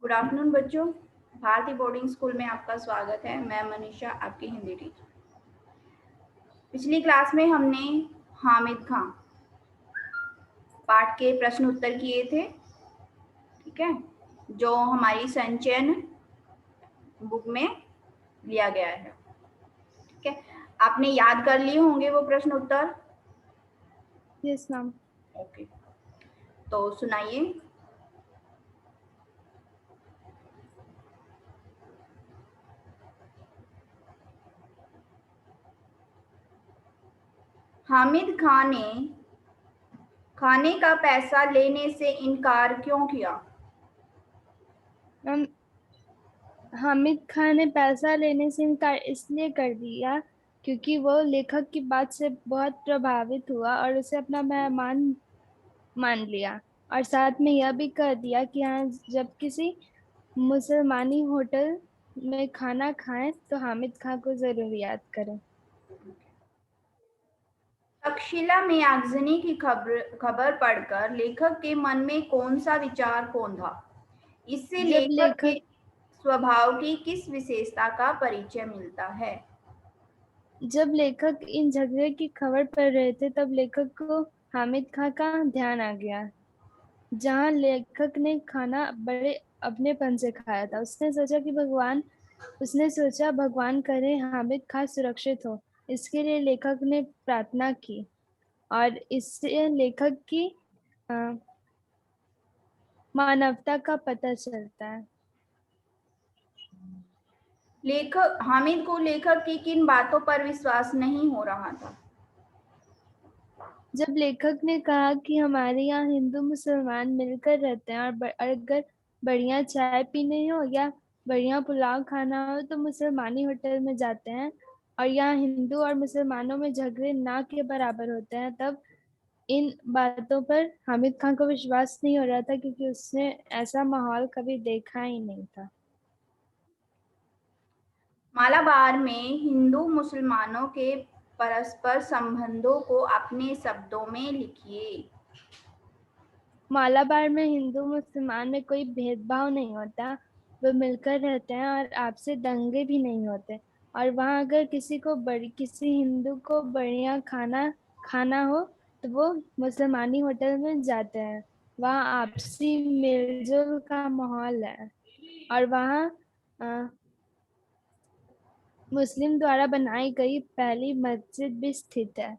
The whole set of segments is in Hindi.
गुड आफ्टरनून बच्चों, भारती बोर्डिंग स्कूल में आपका स्वागत है। मैं मनीषा, आपकी हिंदी टीचर। पिछली क्लास में हमने हामिद खां पाठ के प्रश्न उत्तर किए थे, ठीक है, जो हमारी संचयन बुक में लिया गया है। ठीक है, आपने याद कर लिए होंगे वो प्रश्न उत्तर? Yes ma'am. ओके, तो सुनाइए। हामिद खां ने खाने का पैसा लेने से इनकार क्यों किया? मैम, हामिद खान ने पैसा लेने से इनकार इसलिए कर दिया क्योंकि वो लेखक की बात से बहुत प्रभावित हुआ और उसे अपना मेहमान मान लिया, और साथ में यह भी कह दिया कि हाँ, जब किसी मुसलमानी होटल में खाना खाएं तो हामिद खान को जरूर याद करें। तक्षशिला में आगजनी की खबर पढ़कर लेखक के मन में कौन सा विचार कौंधा? इससे जब लेखक के लेखक स्वभाव की किस विशेषता का परिचय मिलता है? जब लेखक इन झगड़े की खबर पढ़ रहे थे तब लेखक को हामिद खान का ध्यान आ गया। जहाँ लेखक ने खाना बड़े अपनेपन से खाया था, उसने सोचा भगवान करे हामिद खान सुरक्षित हो। इसके लिए लेखक ने प्रार्थना की, और इससे लेखक की मानवता का पता चलता है। लेखक हामिद को लेखक की किन बातों पर विश्वास नहीं हो रहा था? जब लेखक ने कहा कि हमारे यहाँ हिंदू मुसलमान मिलकर रहते हैं, और अगर बढ़िया चाय पीने हो या बढ़िया पुलाव खाना हो तो मुसलमानी होटल में जाते हैं, और यहाँ हिंदू और मुसलमानों में झगड़े ना के बराबर होते हैं, तब इन बातों पर हामिद खान को विश्वास नहीं हो रहा था, क्योंकि उसने ऐसा माहौल कभी देखा ही नहीं था। मालाबार में हिंदू मुसलमानों के परस्पर संबंधों को अपने शब्दों में लिखिए। मालाबार में हिंदू मुसलमान में कोई भेदभाव नहीं होता, वे मिलकर रहते हैं और आपसे दंगे भी नहीं होते। और वहाँ अगर किसी हिंदू को बढ़िया खाना खाना हो तो वो मुसलमानी होटल में जाते हैं। वहाँ आपसी मेलजोल का माहौल है, और वहाँ अ, मुस्लिम द्वारा बनाई गई पहली मस्जिद भी स्थित है।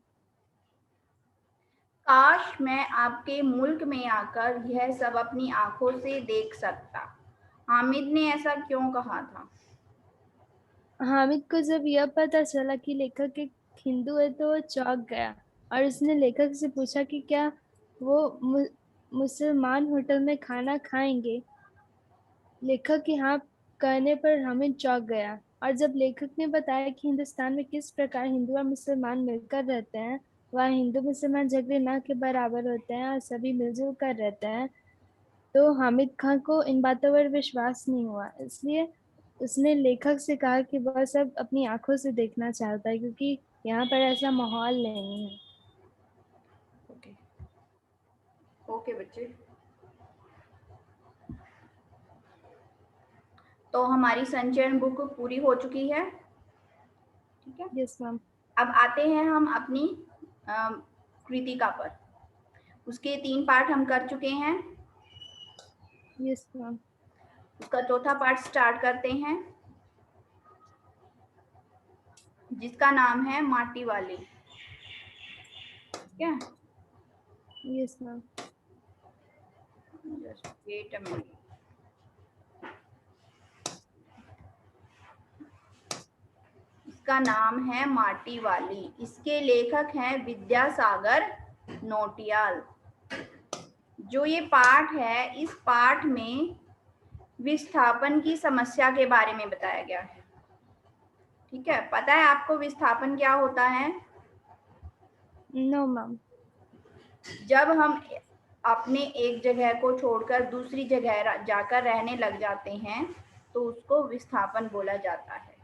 काश मैं आपके मुल्क में आकर यह सब अपनी आंखों से देख सकता। हामिद ने ऐसा क्यों कहा था? हामिद को जब यह पता चला कि लेखक एक हिंदू है तो वो चौंक गया, और उसने लेखक से पूछा कि क्या वो मुसलमान होटल में खाना खाएंगे। लेखक के हाँ कहने पर हामिद चौंक गया, और जब लेखक ने बताया कि हिंदुस्तान में किस प्रकार हिंदू और मुसलमान मिलकर रहते हैं, वहाँ हिंदू मुसलमान झगड़े न के बराबर होते हैं और सभी मिलजुल कर रहते हैं, तो हामिद खान को इन बातों पर विश्वास नहीं हुआ। इसलिए उसने लेखक से कहा कि वह सब अपनी आंखों से देखना चाहता है, क्योंकि यहाँ पर ऐसा माहौल नहीं है। ओके ओके बच्चे, तो हमारी संचयन बुक पूरी हो चुकी है। ठीक है, यस मैम। अब आते हैं हम अपनी कृतिका पर। उसके 3 पार्ट हम कर चुके हैं। Yes ma'am. उसका चौथा पार्ट स्टार्ट करते हैं, जिसका नाम है माटी वाली। ठीक है, yes ma'am. Just wait a minute. इसका नाम है माटी वाली। इसके लेखक हैं विद्यासागर नोटियाल। जो ये पाठ है, इस पाठ में विस्थापन की समस्या के बारे में बताया गया है। ठीक है, पता है आपको विस्थापन क्या होता है? No ma'am. जब हम अपने एक जगह को छोड़कर दूसरी जगह जाकर रहने लग जाते हैं तो उसको विस्थापन बोला जाता है।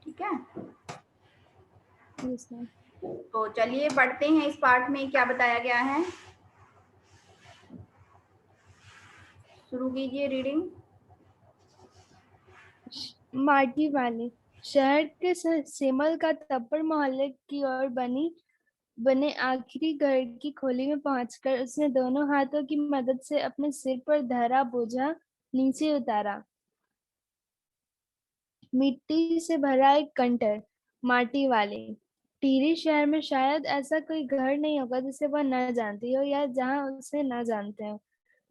ठीक है, यस मैम। तो चलिए पढ़ते हैं इस पाठ में क्या बताया गया है। शुरू कीजिए रीडिंग। माटी वाली। शहर के सेमल का तप्पड़ मोहल्ले की ओर बने आखिरी घर की खोली में पहुंचकर उसने दोनों हाथों की मदद से अपने सिर पर धरा बोझा नीचे उतारा। मिट्टी से भरा एक कंटर, माटी वाले। टिहरी शहर में शायद ऐसा कोई घर नहीं होगा जिसे वह न जानती हो या जहां उसे न जानते हो।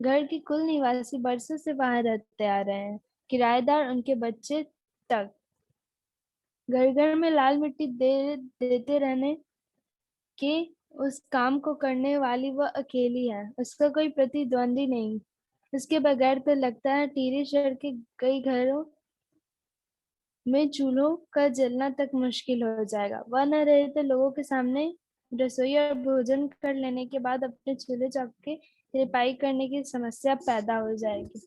घर के कुल निवासी बरसों से वहां रहते आ रहे हैं, किराएदार उनके बच्चे तक। घर घर में लाल मिट्टी देते रहने के उस काम को करने वाली वह अकेली है, उसका कोई प्रतिद्वंदी नहीं। उसके बगैर तो लगता है टिहरी शहर के कई घरों में चूल्हों का जलना तक मुश्किल हो जाएगा। वह न रहे तो लोगों के सामने रसोई और भोजन कर लेने के बाद अपने चूल्हे चौके रिपाई करने की समस्या पैदा हो जाएगी।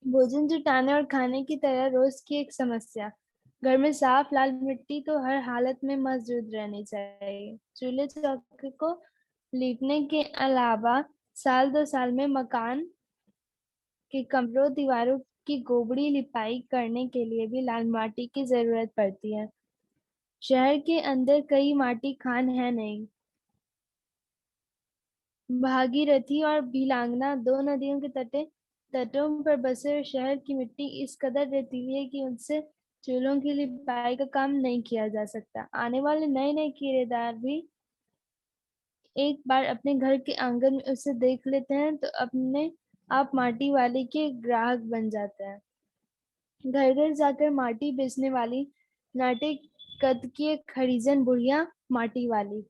भोजन जुटाने और खाने की तरह रोज की एक समस्या। घर में साफ लाल मिट्टी तो हर हालत में मौजूद रहनी चाहिए। चूल्हे चौके को लीपने के अलावा साल दो साल में मकान के कमरों दीवारों की गोबड़ी लिपाई करने के लिए भी लाल माटी की जरूरत पड़ती है। शहर के अंदर कई माटी खान है नहीं। भागीरथी और भीलांगना दो नदियों के तटों पर बसे शहर की मिट्टी इस कदर रेतीली है कि उनसे चूल्हों की लिपाई का काम नहीं किया जा सकता। आने वाले नए नए किराएदार भी एक बार अपने घर के आंगन में उसे देख लेते हैं तो अपने आप माटी वाले के ग्राहक बन जाते हैं। घर घर जाकर माटी बेचने वाली नाटे कद की एक हरिजन बुढ़िया माटी वाली।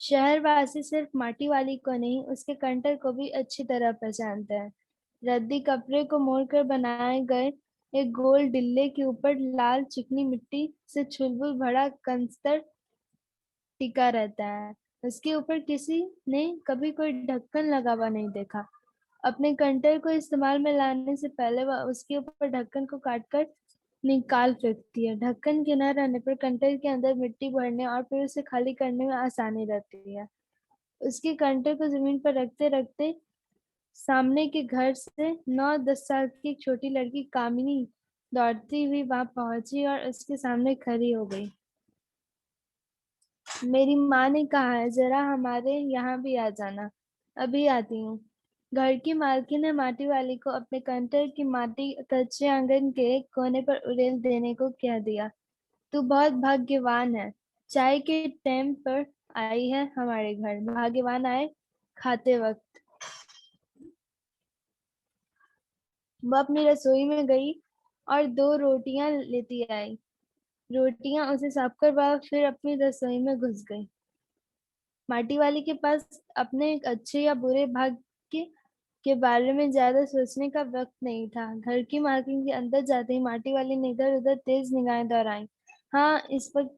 शहरवासी सिर्फ माटी वाली को नहीं, उसके कंटर को भी अच्छी तरह पहचानते हैं। रद्दी कपड़े को मोड़कर बनाए गए एक गोल डिल्ले के ऊपर लाल चिकनी मिट्टी से छुलबुल भरा कंस्तर टिका रहता है। उसके ऊपर किसी ने कभी कोई ढक्कन लगा हुआ नहीं देखा। अपने कंटर को इस्तेमाल में लाने से पहले वह उसके ऊपर ढक्कन को काटकर निकाल फेंकती है। ढक्कन के न रहने पर कंटर के अंदर मिट्टी भरने और फिर उसे खाली करने में आसानी रहती है। उसके कंटर को जमीन पर रखते रखते सामने के घर से 9-10 साल की एक छोटी लड़की कामिनी दौड़ती हुई वहां पहुंची और उसके सामने खड़ी हो गई। मेरी माँ ने कहा है जरा हमारे यहाँ भी आ जाना। अभी आती हूँ। घर की मालकिन ने माटी वाली को अपने कंटर की माटी कच्चे आंगन के एक कोने पर उड़ेल देने को कह दिया। तू बहुत भाग्यवान है, चाय के टाइम पर आई है हमारे घर। भाग्यवान आए खाते वक्त। वह अपनी रसोई में गई और 2 रोटियां लेती आई। रोटियां उसे साफ कर वह फिर अपनी रसोई में घुस गई। माटी वाली के पास अपने एक अच्छे या बुरे भाग्य के बारे में ज्यादा सोचने का वक्त नहीं था। घर की मालकिन के अंदर जाते ही माटी वाली ने इधर उधर तेज निगाहें दौड़ाई। हाँ, इस वक्त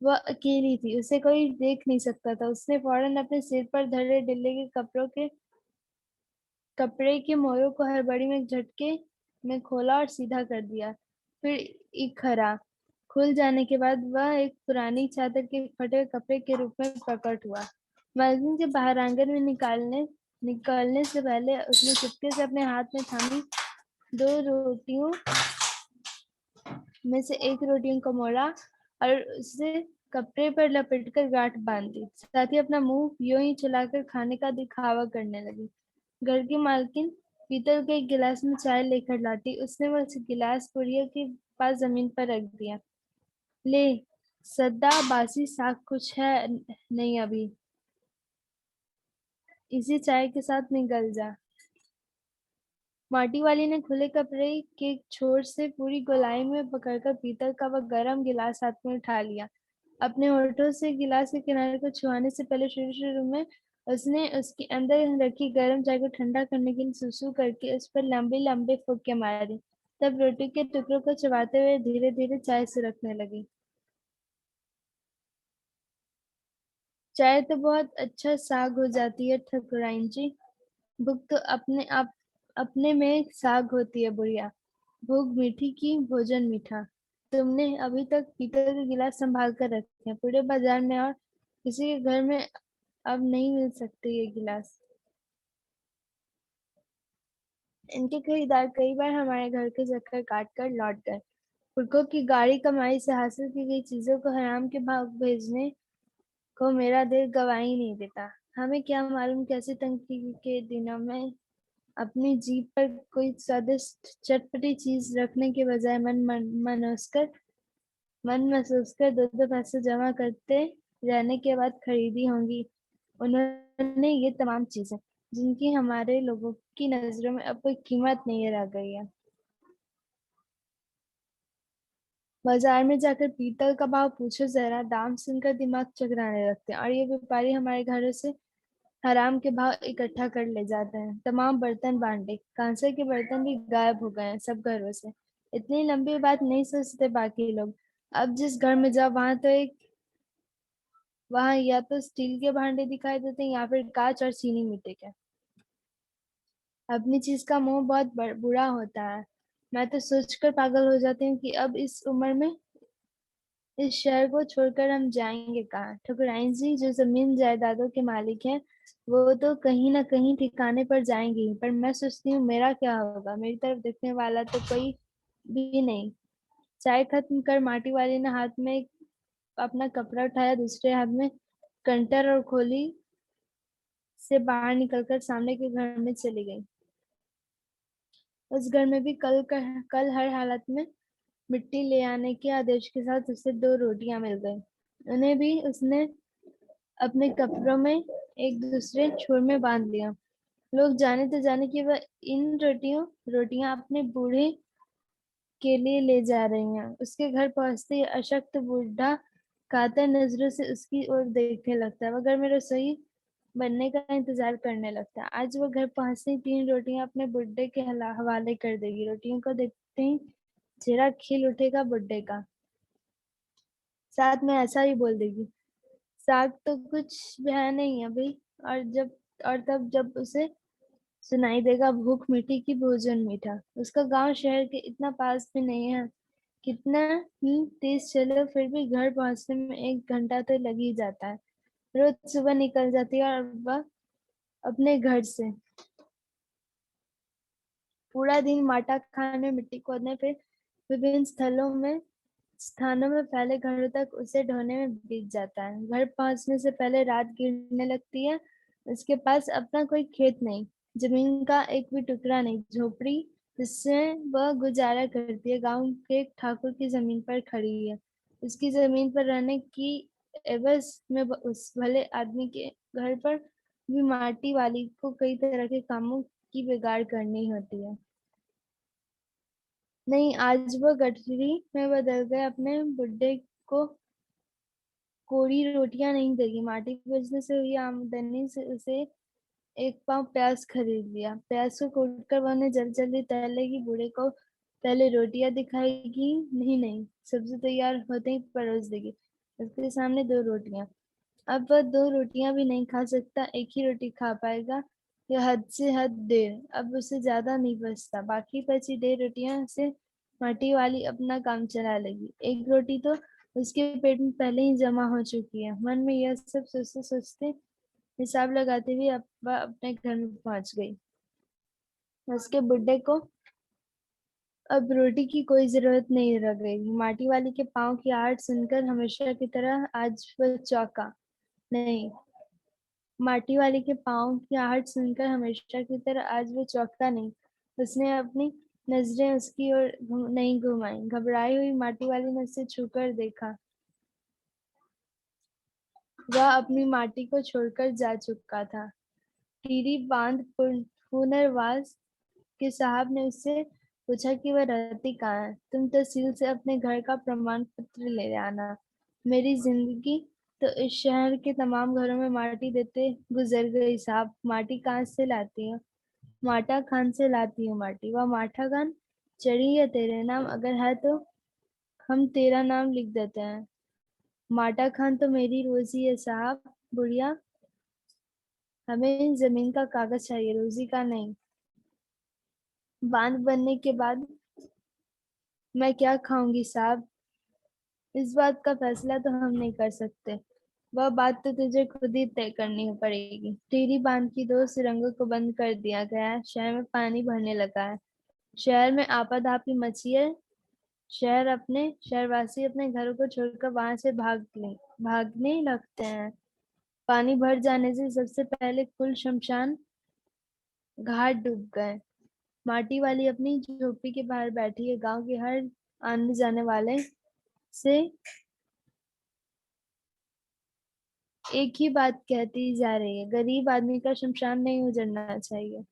वह अकेली थी, उसे कोई देख नहीं सकता था। उसने फौरन अपने सिर पर धरे डिल्ले के कपड़े के मोरों को हड़बड़ी में झटके में खोला और सीधा कर दिया। फिर एक खरा खुल जाने के बाद वह एक पुरानी चादर के फटे हुए कपड़े के रूप में प्रकट हुआ। मालकिन के बाहर आंगन में निकलने से पहले उसने चुपके से अपने हाथ में थामी 2 रोटियों में से एक रोटियों को मोड़ा और उसे कपड़े पर लपेटकर गांठ बांध दी। साथ ही अपना मुंह यूं ही चलाकर खाने का दिखावा करने लगी। घर की मालकिन पीतल के एक गिलास में चाय लेकर लाती। उसने वह गिलास बुढ़िया के पास जमीन पर रख दिया। ले, सदा बासी साग कुछ है नहीं अभी, इसी चाय के साथ निकल जा। माटी वाली ने खुले कपड़े के छोर से पूरी गोलाई में पकड़कर पीतल का वह गर्म गिलास हाथ में उठा लिया। अपने होठों से गिलास के किनारे को छुआने से पहले शुरू शुरू में उसने उसके अंदर रखी गर्म चाय को ठंडा करने के लिए सुसु करके उस पर लंबे लंबे फुक्के मारे। तब रोटी के टुकड़ों को चबाते हुए धीरे धीरे चाय से रखने लगी। चाय तो बहुत अच्छा साग हो जाती है ठकुराइन जी। भूख तो अपने में साग होती है बुढ़िया। भूख मीठी की भोजन मीठा। तुमने अभी तक पीतल के गिलास संभाल कर रखे हैं, पूरे बाजार में और किसी के घर में अब नहीं मिल सकते ये गिलास। इनके खरीदार कई बार हमारे घर के चक्कर काट कर लौट गए। पुरखों की गाढ़ी कमाई से हासिल की गई चीजों को हराम के भाव भेजने को मेरा दिल गवाही नहीं देता। हमें क्या मालूम कैसी तंगी के दिनों में अपनी जीभ पर कोई स्वादिष्ट चटपटी चीज रखने के बजाय मन महसूस कर दो दो पैसे जमा करते रहने के बाद खरीदी होंगी उन्होंने ये तमाम चीजें, जिनकी हमारे लोगों की नजरों में अब कोई कीमत नहीं रह गई है। बाजार में जाकर पीतल का भाव पूछो जरा, दाम सुनकर दिमाग चकराने लगते हैं और ये व्यापारी हमारे घरों से हराम के भाव इकट्ठा कर ले जाते हैं। तमाम बर्तन भांडे, कांसे के बर्तन भी गायब हो गए हैं सब घरों से। इतनी लंबी बात नहीं सोचते बाकी लोग। अब जिस घर में जाओ वहां या तो स्टील के भांडे दिखाई देते हैं या फिर कांच और चीनी मिट्टी के। अपनी चीज का मोह बहुत बुरा होता है। मैं तो सोचकर पागल हो जाती हूँ कि अब इस उम्र में इस शहर को छोड़कर हम जाएंगे कहाँ। ठकुराइन जी जो जमीन जायदादों के मालिक हैं, वो तो कहीं ना कहीं ठिकाने पर जाएंगे ही, पर मैं सोचती हूँ मेरा क्या होगा। मेरी तरफ देखने वाला तो कोई भी नहीं। चाय खत्म कर माटी वाली ने हाथ में अपना कपड़ा उठाया, दूसरे हाथ में कंटर और खोली से बाहर निकलकर सामने के घर में चली गई। उस घर में भी कल हर हालत में मिट्टी ले आने के आदेश के साथ उसे 2 रोटियां मिल गई। उन्हें भी उसने अपने कपड़ों में एक दूसरे छोर में बांध लिया। लोग जाने तो जाने कि वह इन रोटियां अपने बूढ़े के लिए ले जा रही हैं। उसके घर पहुंचते ही अशक्त बूढ़ा कातर नजरों से उसकी ओर देखने लगता है। वह घर में रसोई बनने का इंतजार करने लगता है। आज वो घर पहुंचते ही 3 रोटियां अपने बुड्ढे के हवाले कर देगी। रोटियों को देखते ही चेहरा खिल उठेगा बुड्ढे का। साथ में ऐसा ही बोल देगी, साग तो कुछ भी है नहीं अभी। और तब जब उसे सुनाई देगा भूख मिट्टी की भोजन मीठा। उसका गांव शहर के इतना पास भी नहीं है। कितना ही तेज चलो फिर भी घर पहुंचने में 1 घंटा तो लग ही जाता है। रोज सुबह निकल जाती है और वह अपने घर से पूरा दिन माटा खाने मिट्टी खोदने फिर विभिन्न स्थानों में फैले घरों तक उसे ढोने में बीत जाता है। घर पहुंचने से पहले रात गिरने लगती है। उसके पास अपना कोई खेत नहीं, जमीन का एक भी टुकड़ा नहीं, झोपड़ी जिससे वह गुजारा करती है गांव के एक ठाकुर की जमीन पर खड़ी है। उसकी जमीन पर रहने की एवज में उस भले आदमी के घर पर भी माटी वाली को कई तरह के कामों की बिगाड़ करनी होती है। नहीं, आज वो गठरी में बदल गए। अपने बुड्ढे को कोड़ी रोटियां नहीं देगी। माटी बेचने से हुई आमदनी से उसे 1 पाव प्याज खरीद लिया। प्याज को कूटकर वह उन्हें जल्दी जल्दी तल लेगी। बूढ़े को पहले रोटियां दिखाएगी, नहीं नहीं, सब्जी तैयार होते ही परोस देगी। उसके सामने 2 रोटियां। अब वह 2 रोटियां भी नहीं खा सकता, एक ही रोटी खा पाएगा। यह हद से हद देर। अब उसे ज्यादा नहीं बचता। बाकी बची 1.5 रोटियां से माटी वाली अपना काम चला लेगी। एक रोटी तो उसके पेट में पहले ही जमा हो चुकी है। मन में यह सब सोचते सोचते हिसाब लगाते हुए वह अपने घर में पहुंच गई। उसके बुड्ढे को अब रोटी की कोई जरूरत नहीं रह गई। माटी वाली के पाँव की आहट सुनकर हमेशा की तरह आज वह चौंका नहीं। माटी वाली के पाँव की आहट सुनकर हमेशा की तरह आज वो चौंका नहीं। उसने अपनी नजरें उसकी ओर नहीं घुमाई। घबराई हुई माटी वाली ने उसे छूकर देखा। वह अपनी माटी को छोड़कर जा चुका था। टीरी बांध पुनर्वास के साहब ने उससे पूछा कि वह रहती कहाँ है। तुम तहसील से अपने घर का प्रमाण पत्र ले आना। मेरी जिंदगी तो इस शहर के तमाम घरों में माटी देते गुजर गई साहब। माटी कहाँ से लाती हो? माटा खान से लाती हूँ माटी। वह माठा खान चढ़ी है तेरे नाम? अगर है तो हम तेरा नाम लिख देते हैं। माटा खान तो मेरी रोजी है साहब। बुढ़िया, हमें जमीन का कागज चाहिए, रोजी का नहीं। बांध बनने के बाद मैं क्या खाऊंगी साहब? इस बात का फैसला तो हम नहीं कर सकते। वह बात तो तुझे खुद ही तय करनी पड़ेगी। टिहरी बांध की 2 सुरंगों को बंद कर दिया गया है। शहर में पानी भरने लगा है। शहर में आपाधापी मची है। शहरवासी अपने घरों को छोड़कर वहां से भागने लगते हैं। पानी भर जाने से सबसे पहले कुल शमशान घाट डूब गए। माटी वाली अपनी झोपड़ी के बाहर बैठी है। गांव के हर आने जाने वाले से एक ही बात कहती जा रही है, गरीब आदमी का शमशान नहीं उजड़ना चाहिए।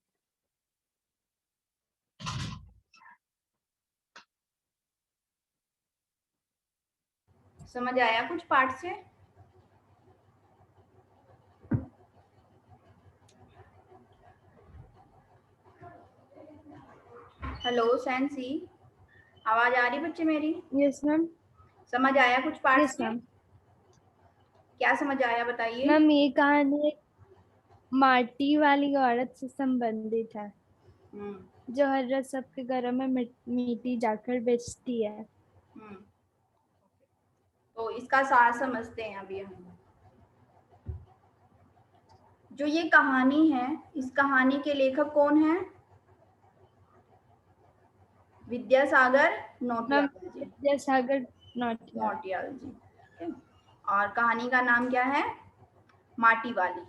समझ आया कुछ पाठ से? हेलो सैंसी, आवाज आ रही बच्चे मेरी? Yes ma'am. समझ आया कुछ पाठ यस से? मैम। क्या समझ आया बताइए। मैम ये कहानी एक माटी वाली औरत से संबंधित है हम्म। जो हर रोज सबके घरों में मिट्टी जाकर बेचती है। हम्म। तो इसका सार समझते हैं अभी हम। जो ये कहानी है, इस कहानी के लेखक कौन है? विद्यासागर मैम नौटियाल जी। विद्यासागर नौटियाल। नौटियाल जी, ठीक है। और कहानी का नाम क्या है? माटी वाली।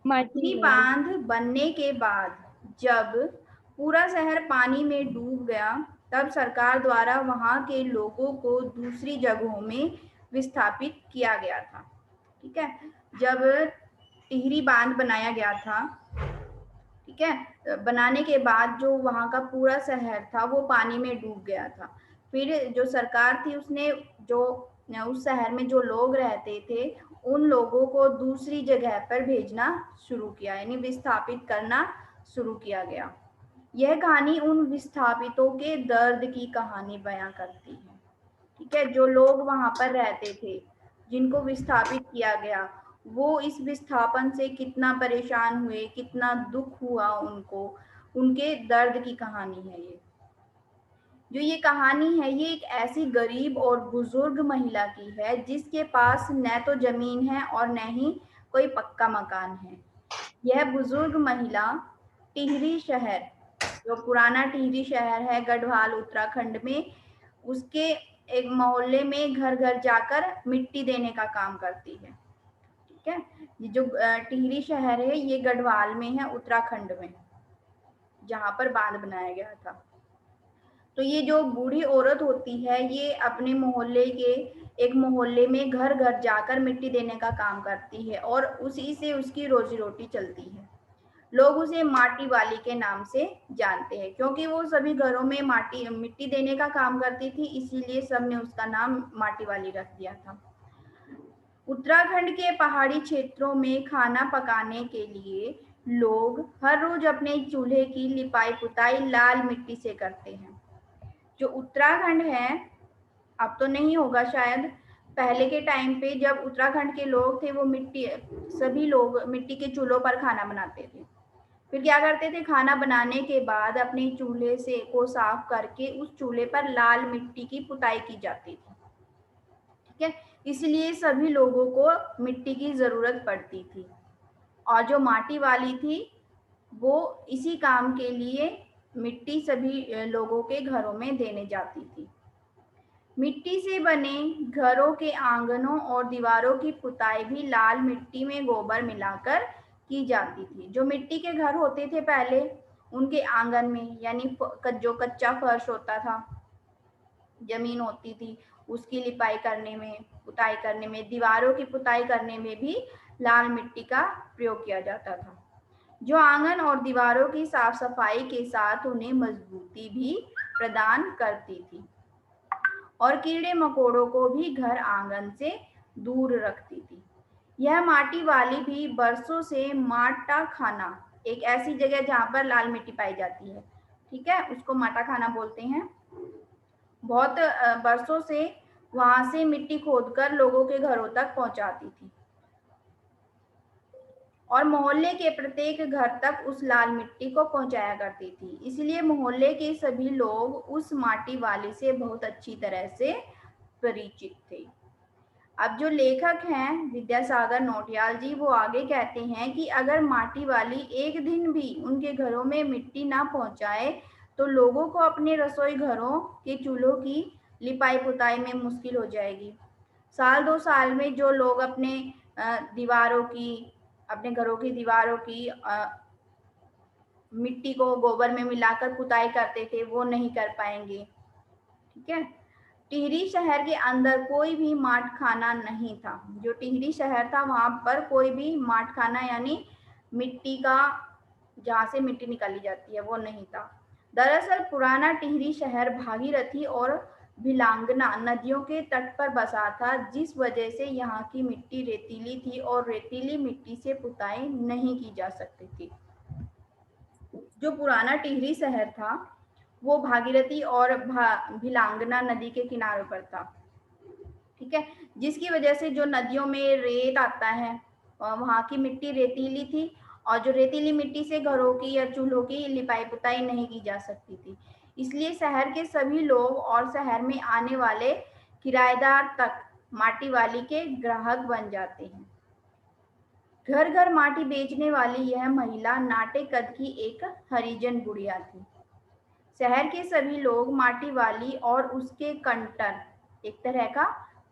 माटी टिहरी वाली। बांध बनने के बाद जब पूरा शहर पानी में डूब गया, तब सरकार द्वारा वहां के लोगों को दूसरी जगहों में विस्थापित किया गया था। ठीक है। जब टिहरी बांध बनाया गया था, ठीक है, बनाने के बाद जो वहां का पूरा शहर था वो पानी में डूब गया था। फिर जो सरकार थी उसने जो उस शहर में जो लोग रहते थे उन लोगों को दूसरी जगह पर भेजना शुरू किया, यानी विस्थापित करना शुरू किया गया। यह कहानी उन विस्थापितों के दर्द की कहानी बयां करती है। ठीक है, जो लोग वहां पर रहते थे, जिनको विस्थापित किया गया, वो इस विस्थापन से कितना परेशान हुए, कितना दुख हुआ उनको, उनके दर्द की कहानी है ये। जो ये कहानी है ये एक ऐसी गरीब और बुजुर्ग महिला की है जिसके पास न तो जमीन है और न ही कोई पक्का मकान है। यह बुजुर्ग महिला टिहरी शहर, जो पुराना टिहरी शहर है गढ़वाल उत्तराखंड में, उसके एक मोहल्ले में घर घर जाकर मिट्टी देने का काम करती है। ठीक है, ये जो टिहरी शहर है ये गढ़वाल में है उत्तराखंड में, जहाँ पर बांध बनाया गया था। तो ये जो बूढ़ी औरत होती है ये अपने मोहल्ले के एक मोहल्ले में घर घर जाकर मिट्टी देने का काम करती है और उसी से उसकी रोजी रोटी चलती है। लोग उसे माटी वाली के नाम से जानते हैं क्योंकि वो सभी घरों में मिट्टी देने का काम करती थी, इसीलिए सबने उसका नाम माटी वाली रख दिया था। उत्तराखंड के पहाड़ी क्षेत्रों में खाना पकाने के लिए लोग हर रोज अपने चूल्हे की लिपाई पुताई लाल मिट्टी से करते हैं। जो उत्तराखंड है, अब तो नहीं होगा शायद, पहले के टाइम पे जब उत्तराखंड के लोग थे वो सभी लोग मिट्टी के चूल्हों पर खाना बनाते थे। फिर क्या करते थे, खाना बनाने के बाद अपने चूल्हे से को साफ करके उस चूल्हे पर लाल मिट्टी की पुताई की जाती थी। ठीक है, इसलिए सभी लोगों को मिट्टी की जरूरत पड़ती थी और जो माटी वाली थी वो इसी काम के लिए मिट्टी सभी लोगों के घरों में देने जाती थी। मिट्टी से बने घरों के आंगनों और दीवारों की पुताई भी लाल मिट्टी में गोबर मिलाकर की जाती थी। जो मिट्टी के घर होते थे पहले, उनके आंगन में यानी जो कच्चा फर्श होता था, जमीन होती थी, उसकी लिपाई करने में, पुताई करने में, दीवारों की पुताई करने में भी लाल मिट्टी का प्रयोग किया जाता था, जो आंगन और दीवारों की साफ सफाई के साथ उन्हें मजबूती भी प्रदान करती थी और कीड़े मकोड़ों को भी घर आंगन से दूर रखती थी। यह माटी वाली भी बरसों से माटा खाना, एक ऐसी जगह जहाँ पर लाल मिट्टी पाई जाती है, ठीक है, उसको माटा खाना बोलते हैं। बहुत बरसों से वहां से मिट्टी खोदकर लोगों के घरों तक पहुंचाती थी और मोहल्ले के प्रत्येक घर तक उस लाल मिट्टी को पहुंचाया करती थी। इसलिए मोहल्ले के सभी लोग उस माटी वाली से बहुत अच्छी तरह से परिचित थे। अब जो लेखक हैं विद्यासागर नौटियाल जी, वो आगे कहते हैं कि अगर माटी वाली एक दिन भी उनके घरों में मिट्टी ना पहुंचाए तो लोगों को अपने रसोई घरों के चूल्हों की लिपाई पुताई में मुश्किल हो जाएगी। साल 2 साल में जो लोग दीवारों की अपने घरों की दीवारों की मिट्टी को गोबर में मिलाकर पुताई करते थे, वो नहीं कर पाएंगे। ठीक है। टिहरी शहर के अंदर कोई भी माट खाना नहीं था। जो टिहरी शहर था वहां पर कोई भी माट खाना यानी मिट्टी का, जहाँ से मिट्टी निकाली जाती है, वो नहीं था। दरअसल पुराना टिहरी शहर भागीरथी और भिलांगना नदियों के तट पर बसा था, जिस वजह से यहाँ की मिट्टी रेतीली थी और रेतीली मिट्टी से पुताई नहीं की जा सकती थी। जो पुराना टिहरी शहर था वो भागीरथी और भिलांगना नदी के किनारों पर था। ठीक है। जिसकी वजह से जो नदियों में रेत आता है, वहां की मिट्टी रेतीली थी और जो रेतीली मिट्टी से घरों की या चूल्हों की लिपाई पुताई नहीं की जा सकती थी। इसलिए शहर के सभी लोग और शहर में आने वाले किराएदार तक माटी वाली के ग्राहक बन जाते हैं। घर घर माटी बेचने वाली यह महिला नाटे कद की एक हरिजन बुढ़िया थी। शहर के सभी लोग माटी वाली और उसके कंटर, एक तरह का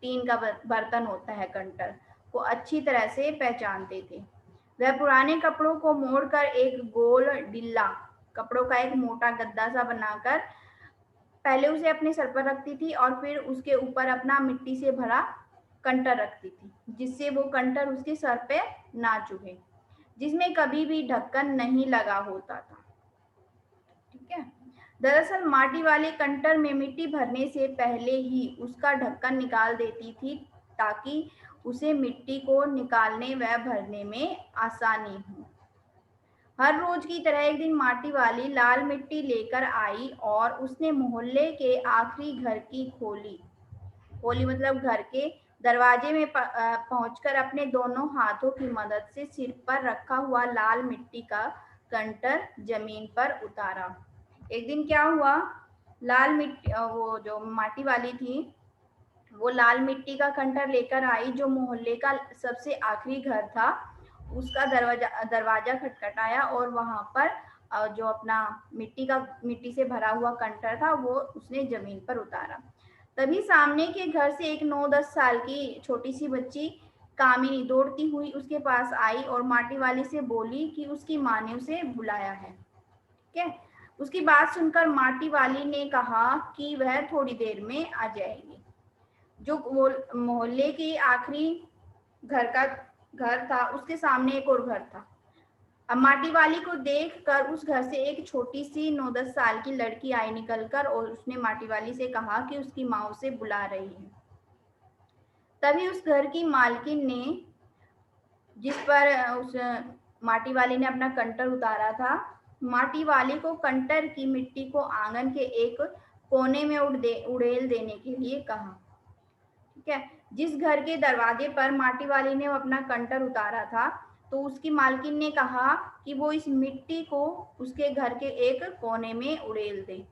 टीन का बर्तन होता है कंटर, को अच्छी तरह से पहचानते थे। वह पुराने कपड़ों को मोड़कर एक गोल डिल्ला, कपड़ों का एक मोटा गद्दा सा बनाकर पहले उसे अपने सर पर रखती थी और फिर उसके ऊपर अपना मिट्टी से भरा कंटर रखती थी, जिससे वो कंटर उसके सर पे ना चुभे, जिसमें कभी भी ढक्कन नहीं लगा होता था। ठीक है। दरअसल माटी वाले कंटर में मिट्टी भरने से पहले ही उसका ढक्कन निकाल देती थी, ताकि उसे मिट्टी को निकालने व भरने में आसानी हो। हर रोज की तरह एक दिन माटी वाली लाल मिट्टी लेकर आई और उसने मोहल्ले के आखिरी घर की खोली, खोली मतलब घर के दरवाजे में पहुंचकर अपने दोनों हाथों की मदद से सिर पर रखा हुआ लाल मिट्टी का कंटर जमीन पर उतारा। एक दिन क्या हुआ, लाल मिट्टी, वो जो माटी वाली थी वो लाल मिट्टी का कंटर लेकर आई, जो मोहल्ले का सबसे आखिरी घर था उसका दरवाजा दरवाजा खटखटाया और वहां पर जो अपना मिट्टी से भरा हुआ कंटर था वो उसने जमीन पर उतारा। तभी सामने के घर से एक 9-10 साल की छोटी सी बच्ची कामिनी दौड़ती हुई उसके पास आई और माटी वाली से बोली कि उसकी माँ ने उसे बुलाया है। ठीक है। उसकी बात सुनकर माटी वाली ने कहा कि वह थोड़ी देर में आ जाएगी। जो मोहल्ले के आखिरी घर था उसके सामने एक और घर था। अब माटी वाली को देखकर उस घर से एक छोटी सी 9-10 साल की लड़की आई निकलकर और उसने माटी वाली से कहा कि उसकी माँ उसे बुला रही है। तभी उस घर की मालकिन ने, जिस पर उस माटी वाली ने अपना कंटर उतारा था, माटी वाली को कंटर की मिट्टी को आंगन के एक कोने में उड़ेल देने के लिए कहा। ठीक है। जिस घर के दरवाजे पर माटी वाली ने अपना कंटर उतारा था, तो उसकी मालकिन ने कहा कि वो इस मिट्टी को उसके घर के एक कोने में उड़ेल दे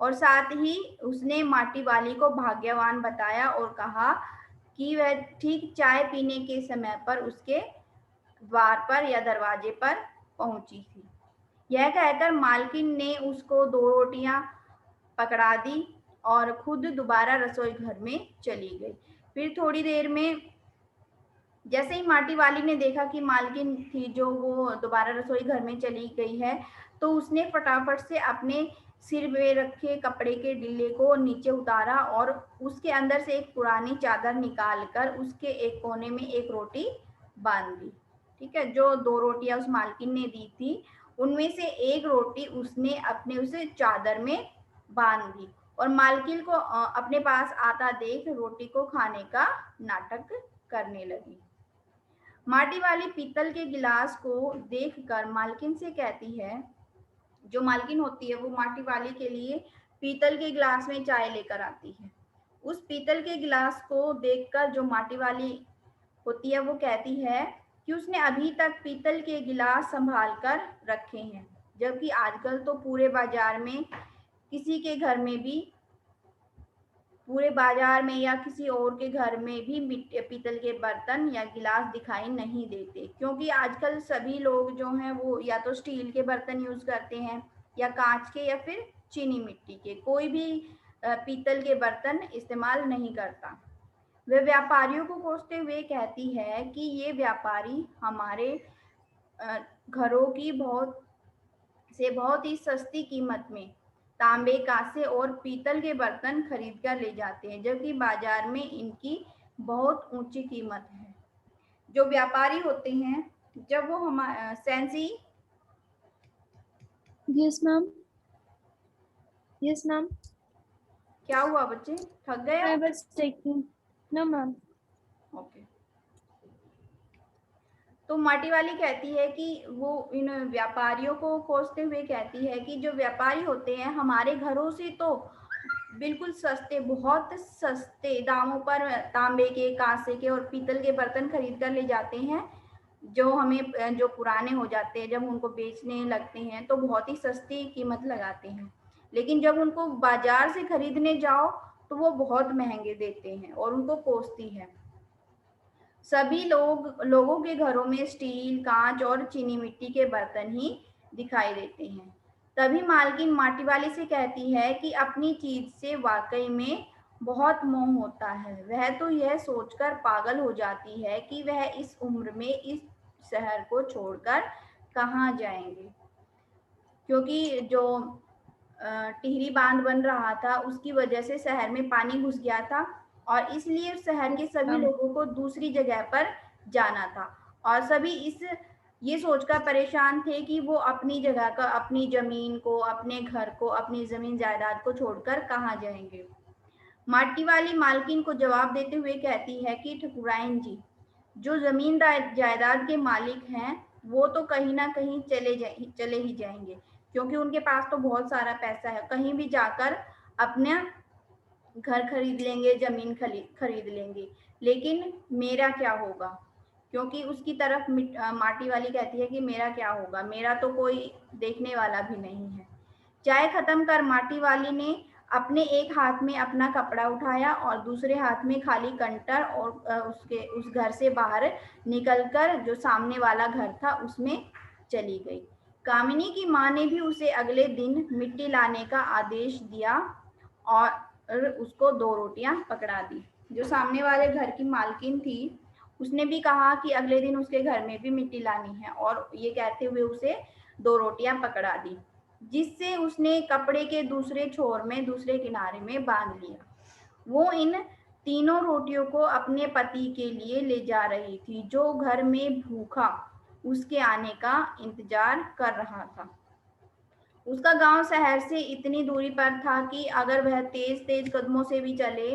और साथ ही उसने माटी वाली को भाग्यवान बताया और कहा कि वह ठीक चाय पीने के समय पर उसके द्वार पर या दरवाजे पर पहुंची थी। यह कहकर मालकिन ने उसको 2 रोटियां पकड़ा दी और खुद दोबारा रसोई घर में चली गई। फिर थोड़ी देर में जैसे ही माटी वाली ने देखा कि मालकिन थी जो वो दोबारा रसोई घर में चली गई है, तो उसने फटाफट से अपने सिर में रखे कपड़े के डिल्ले को नीचे उतारा और उसके अंदर से एक पुरानी चादर निकालकर उसके एक कोने में एक रोटी बांध दी। ठीक है। जो 2 रोटियां उस मालकिन ने दी थी, उनमें से एक रोटी उसने अपने उसे चादर में बांध दी और मालकिन को अपने पास आता देख रोटी को खाने का नाटक करने लगी। माटी वाली पीतल के गिलास को देखकर मालकिन से कहती है, जो मालकिन होती है वो माटी वाली के लिए पीतल के गिलास में चाय लेकर आती है। उस पीतल के गिलास को देखकर जो माटी वाली होती है वो कहती है कि उसने अभी तक पीतल के गिलास संभाल कर रखे हैं, जबकि आजकल तो पूरे बाजार में किसी के घर में भी पूरे बाजार में या किसी और के घर में भी पीतल के बर्तन या गिलास दिखाई नहीं देते, क्योंकि आजकल सभी लोग जो हैं वो या तो स्टील के बर्तन यूज करते हैं या कांच के या फिर चीनी मिट्टी के, कोई भी पीतल के बर्तन इस्तेमाल नहीं करता। वे व्यापारियों को कोसते हुए कहती है कि ये व्यापारी हमारे घरों की बहुत ही सस्ती कीमत में तांबे, कांसे और पीतल के बर्तन खरीद कर ले जाते हैं, जबकि बाजार में इनकी बहुत ऊंची कीमत है। जो व्यापारी होते हैं, जब वो हमारे sensei, yes ma'am. Yes ma'am. क्या हुआ बच्चे, थक गए आई आप? Was taking. No ma'am. Okay. तो माटी वाली कहती है कि वो इन व्यापारियों को कोसते हुए कहती है कि जो व्यापारी होते हैं हमारे घरों से तो बिल्कुल सस्ते, बहुत सस्ते दामों पर तांबे के, कांसे के और पीतल के बर्तन खरीद कर ले जाते हैं, जो हमें जो पुराने हो जाते हैं जब उनको बेचने लगते हैं तो बहुत ही सस्ती कीमत लगाते हैं, लेकिन जब उनको बाजार से खरीदने जाओ तो वो बहुत महंगे देते हैं और उनको कोसती है। सभी लोगों के घरों में स्टील, कांच और चीनी मिट्टी के बर्तन ही दिखाई देते हैं। तभी मालकिन माटी वाली से कहती है कि अपनी चीज से वाकई में बहुत मोह होता है। वह तो यह सोचकर पागल हो जाती है कि वह इस उम्र में इस शहर को छोड़कर कहाँ जाएंगे, क्योंकि जो टिहरी बांध बन रहा था उसकी वजह से शहर में पानी घुस गया था और इसलिए शहर के सभी मैम। लोगों को दूसरी जगह पर जाना था और सभी ये सोचकर परेशान थे कि वो अपनी जगह का, अपनी जमीन को, अपने घर को, अपनी जमीन जायदाद को छोड़कर कहाँ जाएंगे। माटी वाली मालकिन को जवाब देते हुए कहती है कि ठकुराइन जी, जो जमीन जायदाद के मालिक हैं वो तो कहीं ना कहीं चले ही जाएंगे, क्योंकि उनके पास तो बहुत सारा पैसा है, कहीं भी जाकर अपने घर खरीद लेंगे, जमीन खरीद लेंगे, लेकिन मेरा क्या होगा। क्योंकि उसकी तरफ माटी वाली कहती है कि मेरा क्या होगा, मेरा तो कोई देखने वाला भी नहीं है। चाय खत्म कर माटी वाली ने अपने एक हाथ में अपना कपड़ा उठाया और दूसरे हाथ में खाली कंटर और उसके उस घर से बाहर निकलकर जो सामने वाला घर था उसमें चली गई। कामिनी की माँ ने भी उसे अगले दिन मिट्टी लाने का आदेश दिया और उसको 2 रोटियां पकड़ा दी। जो सामने वाले घर की मालकिन थी उसने भी कहा कि अगले दिन उसके घर में भी मिट्टी लानी है और ये कहते हुए उसे 2 रोटियां पकड़ा दी, जिससे उसने कपड़े के दूसरे छोर में, दूसरे किनारे में बांध लिया। वो इन तीनों रोटियों को अपने पति के लिए ले जा रही थी, जो घर में भूखा उसके आने का इंतजार कर रहा था। उसका गांव शहर से इतनी दूरी पर था कि अगर वह तेज तेज कदमों से भी चले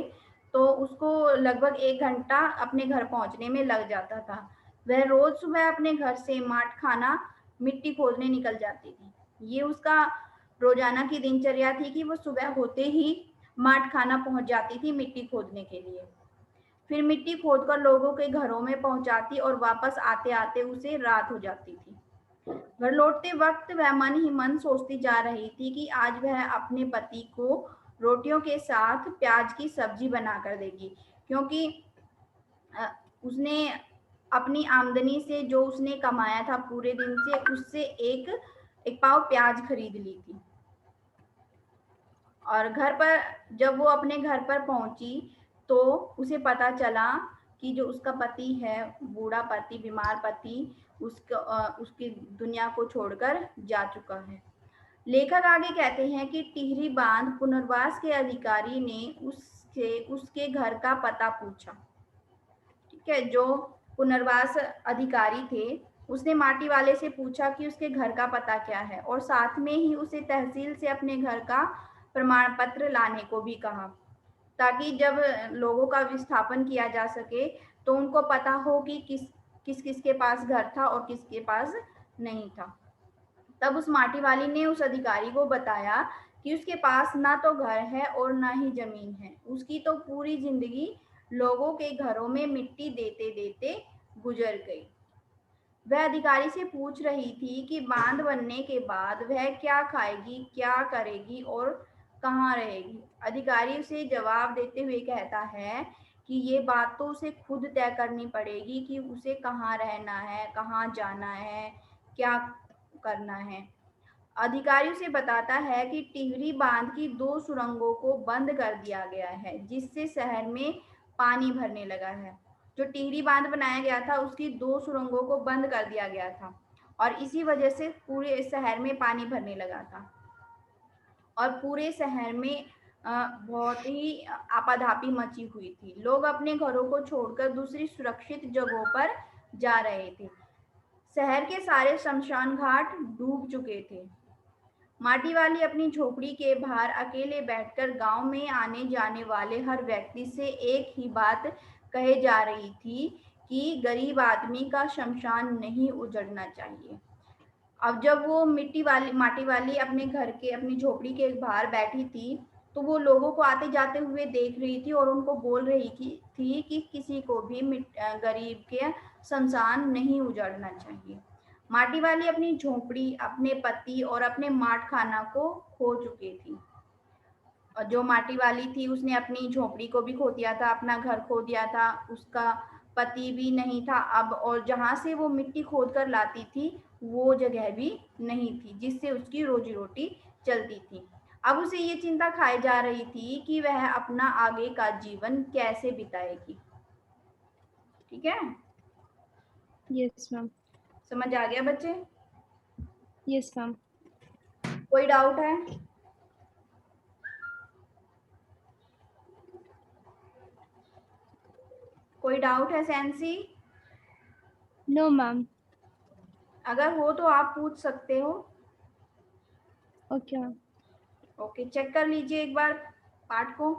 तो उसको लगभग 1 घंटा अपने घर पहुंचने में लग जाता था। वह रोज सुबह अपने घर से माठ खाना मिट्टी खोदने निकल जाती थी। ये उसका रोजाना की दिनचर्या थी कि वो सुबह होते ही माठ खाना पहुंच जाती थी मिट्टी खोदने के लिए। फिर मिट्टी खोदकर लोगों के घरों में पहुंचाती और वापस आते आते उसे रात हो जाती थी। घर लौटते वक्त वह मन ही मन सोचती जा रही थी कि आज वह अपने पति को रोटियों के साथ प्याज की सब्जी बनाकर देगी, क्योंकि उसने अपनी आमदनी से, जो उसने कमाया था पूरे दिन से, उससे एक एक पाव प्याज खरीद ली थी। और घर पर जब वो अपने घर पर पहुंची तो उसे पता चला कि जो उसका पति है, बूढ़ा पति, बीमार पति, उसकी दुनिया को छोड़कर जा चुका है। लेखक आगे कहते हैं कि टिहरी बांध पुनर्वास के अधिकारी ने उससे उसके घर का पता पूछा। ठीक है, जो पुनर्वास अधिकारी थे उसने माटी वाले से पूछा कि उसके घर का पता क्या है और साथ में ही उसे तहसील से अपने घर का प्रमाण पत्र लाने को भी कहा, ताकि जब लोगों का विस्थापन किया जा सके तो उनको पता हो कि किस किस के पास घर था और किसके पास नहीं था। तब उस माटी वाली ने उस अधिकारी को बताया कि उसके पास ना तो घर है और ना ही जमीन है, उसकी तो पूरी जिंदगी लोगों के घरों में मिट्टी देते देते गुजर गई। वह अधिकारी से पूछ रही थी कि बांध बनने के बाद वह क्या खाएगी, क्या करेगी और कहाँ रहेगी? अधिकारी उसे जवाब देते हुए कहता है कि ये बात तो उसे खुद तय करनी पड़ेगी कि उसे कहाँ रहना है, कहाँ जाना है, क्या करना है। अधिकारी उसे बताता है कि टिहरी बांध की 2 सुरंगों को बंद कर दिया गया है, जिससे शहर में पानी भरने लगा है। जो टिहरी बांध बनाया गया था, उसकी 2 सुरंगों को बंद कर दिया गया था और इसी वजह से पूरे शहर में पानी भरने लगा था और पूरे शहर में बहुत ही आपाधापी मची हुई थी। लोग अपने घरों को छोड़कर दूसरी सुरक्षित जगहों पर जा रहे थे। शहर के सारे शमशान घाट डूब चुके थे। माटी वाली अपनी झोपड़ी के बाहर अकेले बैठकर गांव में आने जाने वाले हर व्यक्ति से एक ही बात कहे जा रही थी कि गरीब आदमी का शमशान नहीं उजड़ना चाहिए। अब जब वो माटी वाली अपने घर के अपनी झोपड़ी के बाहर बैठी थी, तो वो लोगों को आते जाते हुए देख रही थी और उनको बोल रही थी कि किसी को भी गरीब के शमशान नहीं उजाड़ना चाहिए। माटी वाली अपनी झोपड़ी, अपने पति और अपने माट खाना को खो चुकी थी। और जो माटी वाली थी, उसने अपनी झोपड़ी को भी खो दिया था, अपना घर खो दिया था, उसका पति भी नहीं था अब, और जहाँ से वो मिट्टी खोद कर लाती थी, वो जगह भी नहीं थी जिससे उसकी रोजी रोटी चलती थी। अब उसे ये चिंता खाई जा रही थी कि वह अपना आगे का जीवन कैसे बिताएगी। ठीक है, यस मैम। समझ आ गया बच्चे? Yes ma'am. कोई डाउट है? कोई डाउट है सैंसी? No ma'am. अगर हो तो आप पूछ सकते हो। Okay ma'am. ओके, चेक कर लीजिए एक बार पाठ को।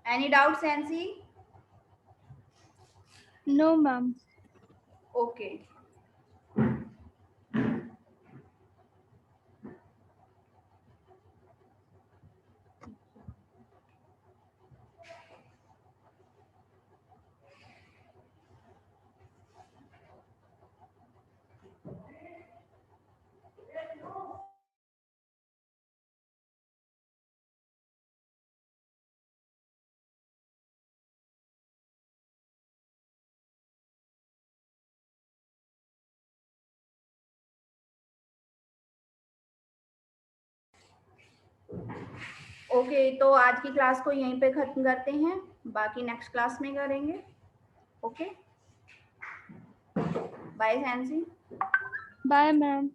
Any doubts, Nancy? No, ma'am. Okay. Okay, तो आज की क्लास को यहीं पे खत्म करते हैं, बाकी नेक्स्ट क्लास में करेंगे। Okay, bye sensei. Bye, ma'am.